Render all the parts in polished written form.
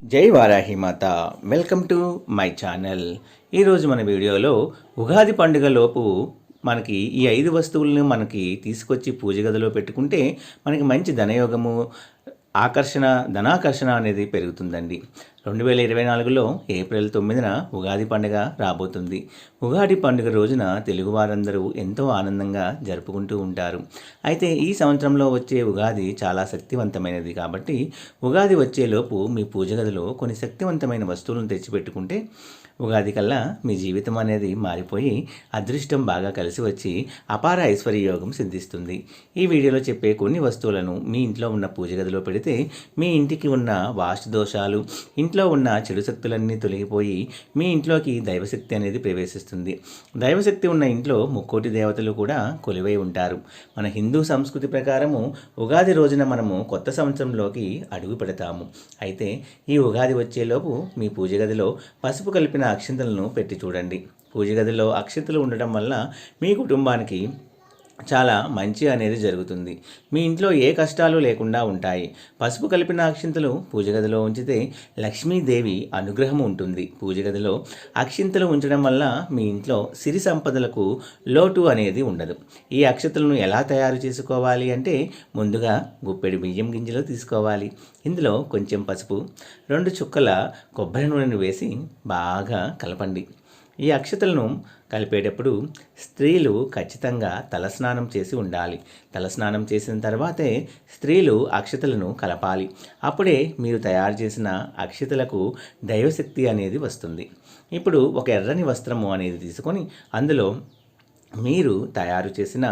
జై వారాహి మాత. Welcome to my channel. ఈరోజు మన వీడియోలో ఉగాది పండుగ లోపు మనకి ఈ 5 వస్తువులను మనకి తీసుకొచ్చి పూజ గదిలో పెట్టుకుంటే మనకి మంచి ధనయోగము, ధనాకర్షణ అనేది పెరుగుతుందండి. 2024లో ఏప్రిల్ 9న ఉగాది పండుగ రాబోతుంది. ఉగాది పండుగ రోజున తెలుగు వారందరూ ఎంతో ఆనందంగా జరుపుకుంటూ ఉంటారు. అయితే ఈ సంవత్సరంలో వచ్చే ఉగాది చాలా శక్తివంతమైనది కాబట్టి ఉగాది వచ్చేలోపు మీ పూజ గదిలో కొన్ని శక్తివంతమైన వస్తువులను తెచ్చిపెట్టుకుంటే ఉగాది కల్లా మీ జీవితం అనేది మారిపోయి అదృష్టం బాగా కలిసి వచ్చి అపార ఐశ్వర్య యోగం సిద్ధిస్తుంది. ఈ వీడియోలో చెప్పే కొన్ని వస్తువులను మీ ఇంట్లో ఉన్న పూజ గదిలో పెడితే మీ ఇంటికి ఉన్న వాస్తు దోషాలు, ఇంట్లో ఉన్న చెడు శక్తులన్నీ తొలగిపోయి మీ ఇంట్లోకి దైవశక్తి అనేది ప్రవేశిస్తుంది. దైవశక్తి ఉన్న ఇంట్లో ముక్కోటి దేవతలు కూడా కొలువై ఉంటారు. మన హిందూ సంస్కృతి ప్రకారము ఉగాది రోజున మనము కొత్త సంవత్సరంలోకి అడుగు పెడతాము. అయితే ఈ ఉగాది వచ్చేలోపు మీ పూజ గదిలో పసుపు కలిపిన అక్షింతలను పెట్టి చూడండి. పూజ గదిలో అక్షింతలు ఉండటం వల్ల మీ కుటుంబానికి చాలా మంచి అనేది జరుగుతుంది. మీ ఇంట్లో ఏ కష్టాలు లేకుండా ఉంటాయి. పసుపు కలిపిన అక్షింతలు పూజ గదిలో ఉంచితే లక్ష్మీదేవి అనుగ్రహం ఉంటుంది. పూజ గదిలో అక్షింతలు ఉంచడం వల్ల మీ ఇంట్లో సిరి సంపదలకు లోటు అనేది ఉండదు. ఈ అక్షింతలను ఎలా తయారు చేసుకోవాలి అంటే ముందుగా గుప్పెడు బియ్యం గింజలు తీసుకోవాలి. ఇందులో కొంచెం పసుపు, 2 చుక్కల కొబ్బరి నూనెను వేసి బాగా కలపండి. ఈ అక్షతలను కలిపేటప్పుడు స్త్రీలు ఖచ్చితంగా తలస్నానం చేసి ఉండాలి. తలస్నానం చేసిన తర్వాతే స్త్రీలు అక్షతలను కలపాలి. అప్పుడే మీరు తయారు చేసిన అక్షతలకు దైవశక్తి అనేది వస్తుంది. ఇప్పుడు ఒక ఎర్రని వస్త్రము అనేది తీసుకొని అందులో మీరు తయారు చేసిన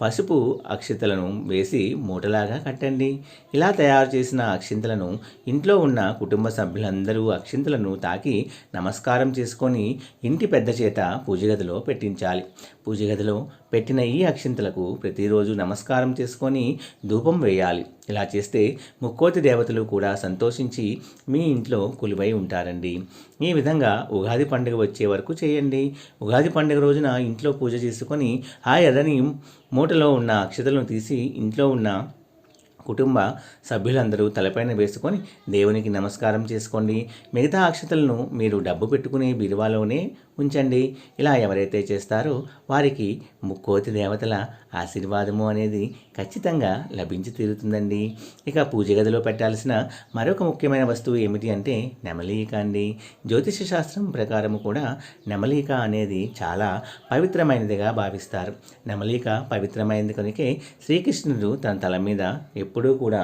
పసుపు అక్షింతలను వేసి మూటలాగా కట్టండి. ఇలా తయారు చేసిన అక్షింతలను ఇంట్లో ఉన్న కుటుంబ సభ్యులందరూ అక్షింతలను తాకి నమస్కారం చేసుకొని ఇంటి పెద్ద చేత పూజ గదిలో పెట్టించాలి. పూజ గదిలో పెట్టిన ఈ అక్షింతలకు ప్రతిరోజు నమస్కారం చేసుకొని ధూపం వేయాలి. ఇలా చేస్తే ముక్కోటి దేవతలు కూడా సంతోషించి మీ ఇంట్లో కొలువై ఉంటారండి. ఈ విధంగా ఉగాది పండుగ వచ్చే వరకు చేయండి. ఉగాది పండుగ రోజున ఇంట్లో పూజ చేసుకొని ఆ ఎర్రని మూటలో ఉన్న అక్షతలను తీసి ఇంట్లో ఉన్న కుటుంబ సభ్యులందరూ తలపైన వేసుకొని దేవునికి నమస్కారం చేసుకోండి. మిగతా అక్షతలను మీరు డబ్బు పెట్టుకునే బీరువాలోనే ఉంచండి. ఇలా ఎవరైతే చేస్తారో వారికి ముక్కోటి దేవతల ఆశీర్వాదము అనేది ఖచ్చితంగా లభించి తీరుతుందండి. ఇక పూజ గదిలో పెట్టాల్సిన మరొక ముఖ్యమైన వస్తువు ఏమిటి అంటే నెమలీక అండి. జ్యోతిష శాస్త్రం ప్రకారము కూడా నెమలీక అనేది చాలా పవిత్రమైనదిగా భావిస్తారు. నెమలీక పవిత్రమైనది కనుకే శ్రీకృష్ణుడు తన తల మీద ఎప్పుడూ కూడా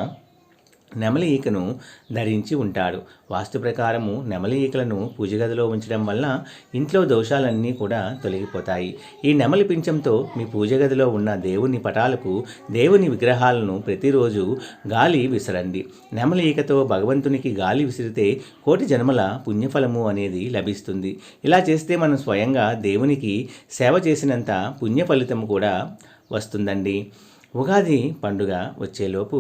నెమలి ఈకను ధరించి ఉంటాడు. వాస్తు ప్రకారము నెమలి ఈకలను పూజ గదిలో ఉంచడం వల్ల ఇంట్లో దోషాలన్నీ కూడా తొలగిపోతాయి. ఈ నెమలి పింఛంతో మీ పూజ గదిలో ఉన్న దేవుని పటాలకు, దేవుని విగ్రహాలను ప్రతిరోజు గాలి విసరండి. నెమలి ఈకతో భగవంతునికి గాలి విసిరితే కోటి జన్మల పుణ్యఫలము అనేది లభిస్తుంది. ఇలా చేస్తే మనం స్వయంగా దేవునికి సేవ చేసినంత పుణ్య ఫలితం కూడా వస్తుందండి. ఉగాది పండుగ వచ్చేలోపు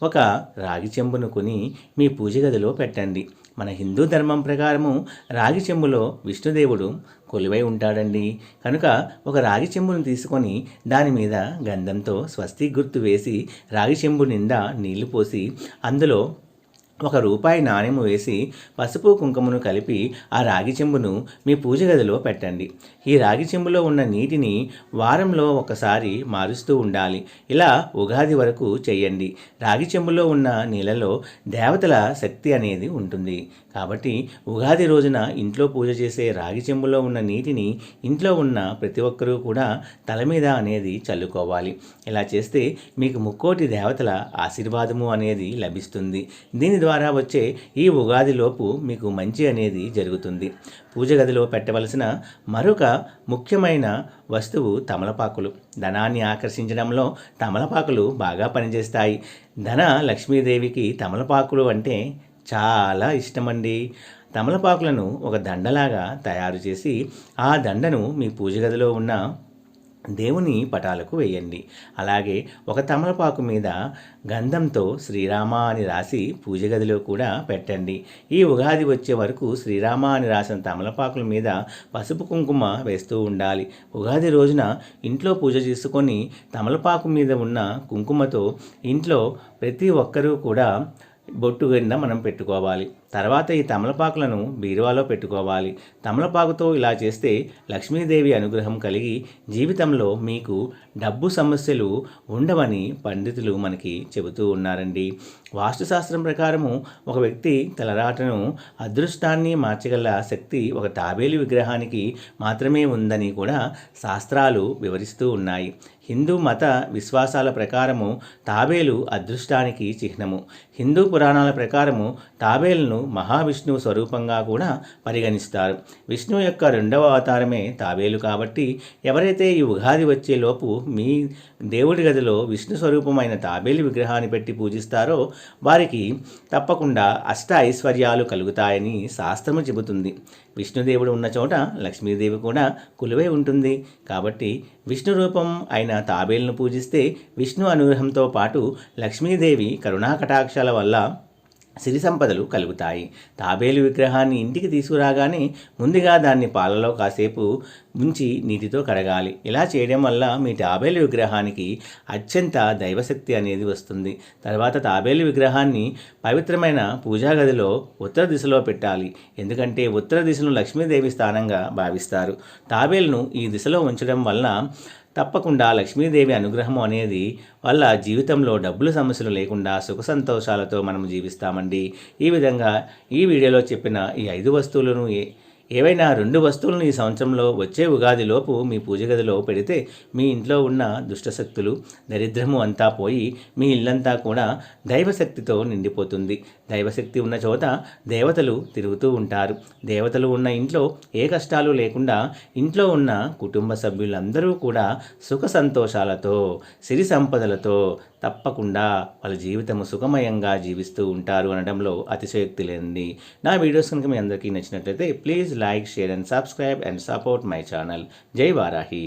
ఒక రాగి చెంబును కొని మీ పూజ గదిలో పెట్టండి. మన హిందూ ధర్మం ప్రకారము రాగి చెంబులో విష్ణుదేవుడు కొలువై ఉంటాడండి. కనుక ఒక రాగి చెంబును తీసుకొని దాని మీద గంధంతో స్వస్తి గుర్తు వేసి రాగి చెంబు నిండా నీళ్లు పోసి అందులో ₹1 నాణెము వేసి పసుపు కుంకుమను కలిపి ఆ రాగి చెంబును మీ పూజ గదిలో పెట్టండి. ఈ రాగి చెంబులో ఉన్న నీటిని వారంలో ఒకసారి మారుస్తూ ఉండాలి. ఇలా ఉగాది వరకు చేయండి. రాగి చెంబులో ఉన్న నీళ్ళలో దేవతల శక్తి అనేది ఉంటుంది. కాబట్టి ఉగాది రోజున ఇంట్లో పూజ చేసే రాగి చెంబులో ఉన్న నీటిని ఇంట్లో ఉన్న ప్రతి ఒక్కరూ కూడా తల మీద అనేది చల్లుకోవాలి. ఇలా చేస్తే మీకు ముక్కోటి దేవతల ఆశీర్వాదము అనేది లభిస్తుంది. దీని ద్వారా వచ్చే ఈ ఉగాదిలోపు మీకు మంచి అనేది జరుగుతుంది. పూజ గదిలో పెట్టవలసిన మరొక ముఖ్యమైన వస్తువు తమలపాకులు. ధనాన్ని ఆకర్షించడంలో తమలపాకులు బాగా పనిచేస్తాయి. ధన లక్ష్మీదేవికి తమలపాకులు అంటే చాలా ఇష్టమండి. తమలపాకులను ఒక దండలాగా తయారు చేసి ఆ దండను మీ పూజ గదిలో ఉన్న దేవుని పటాలకు వేయండి. అలాగే ఒక తమలపాకు మీద గంధంతో శ్రీరామ అని రాసి పూజ గదిలో కూడా పెట్టండి. ఈ ఉగాది వచ్చే వరకు శ్రీరామ అని రాసిన తమలపాకుల మీద పసుపు కుంకుమ వేస్తూ ఉండాలి. ఉగాది రోజున ఇంట్లో పూజ చేసుకొని తమలపాకు మీద ఉన్న కుంకుమతో ఇంట్లో ప్రతి ఒక్కరూ కూడా బొట్టు కింద మనం పెట్టుకోవాలి. తర్వాత ఈ తమలపాకులను బీరువాలో పెట్టుకోవాలి. తమలపాకుతో ఇలా చేస్తే లక్ష్మీదేవి అనుగ్రహం కలిగి జీవితంలో మీకు డబ్బు సమస్యలు ఉండవని పండితులు మనకి చెబుతూ ఉన్నారండి. వాస్తుశాస్త్రం ప్రకారము ఒక వ్యక్తి తలరాటను అదృష్టాన్ని మార్చగల శక్తి ఒక తాబేలు విగ్రహానికి మాత్రమే ఉందని కూడా శాస్త్రాలు వివరిస్తూ ఉన్నాయి. హిందూ మత విశ్వాసాల ప్రకారము తాబేలు అదృష్టానికి చిహ్నము. హిందూ పురాణాల ప్రకారము తాబేలును మహావిష్ణువు స్వరూపంగా కూడా పరిగణిస్తారు. విష్ణువు యొక్క రెండవ అవతారమే తాబేలు కాబట్టి ఎవరైతే ఈ ఉగాది వచ్చేలోపు మీ దేవుడి గదిలో విష్ణు స్వరూపమైన తాబేలు విగ్రహాన్ని పెట్టి పూజిస్తారో వారికి తప్పకుండా అష్ట ఐశ్వర్యాలు కలుగుతాయని శాస్త్రము చెబుతుంది. విష్ణుదేవుడు ఉన్న చోట లక్ష్మీదేవి కూడా కొలువై ఉంటుంది. కాబట్టి విష్ణు రూపం అయిన తాబేలును పూజిస్తే విష్ణు అనుగ్రహంతో పాటు లక్ష్మీదేవి కరుణాకటాక్షాల వల్ల సిరి సంపదలు కలుగుతాయి. తాబేలు విగ్రహాన్ని ఇంటికి తీసుకురాగానే ముందుగా దాన్ని పాలలో కాసేపు ముంచి నీటితో కడగాలి. ఇలా చేయడం వల్ల మీ తాబేలు విగ్రహానికి అత్యంత దైవశక్తి అనేది వస్తుంది. తర్వాత తాబేలు విగ్రహాన్ని పవిత్రమైన పూజా గదిలో ఉత్తర దిశలో పెట్టాలి. ఎందుకంటే ఉత్తర దిశను లక్ష్మీదేవి స్థానంగా భావిస్తారు. తాబేలును ఈ దిశలో ఉంచడం వల్ల తప్పకుండా లక్ష్మీదేవి అనుగ్రహం అనేది వల్ల జీవితంలో డబ్బుల సమస్యలు లేకుండా సుఖ సంతోషాలతో మనం జీవిస్తామండి. ఈ విధంగా ఈ వీడియోలో చెప్పిన ఈ 5 వస్తువులను ఏవైనా 2 వస్తువులను ఈ సంవత్సరంలో వచ్చే ఉగాదిలోపు మీ పూజ గదిలో పెడితే మీ ఇంట్లో ఉన్న దుష్టశక్తులు దరిద్రము అంతా పోయి మీ ఇల్లంతా కూడా దైవశక్తితో నిండిపోతుంది. దైవశక్తి ఉన్న చోట దేవతలు తిరుగుతూ ఉంటారు. దేవతలు ఉన్న ఇంట్లో ఏ కష్టాలు లేకుండా ఇంట్లో ఉన్న కుటుంబ సభ్యులందరూ కూడా సుఖ సంతోషాలతో సిరి సంపదలతో తప్పకుండా వాళ్ళ జీవితము సుఖమయంగా జీవిస్తూ ఉంటారు అనడంలో అతిశయోక్తి లేదండి. నా వీడియోస్ కనుక మీ అందరికీ నచ్చినట్లయితే please like, share and subscribe and support my channel. జై వారాహి.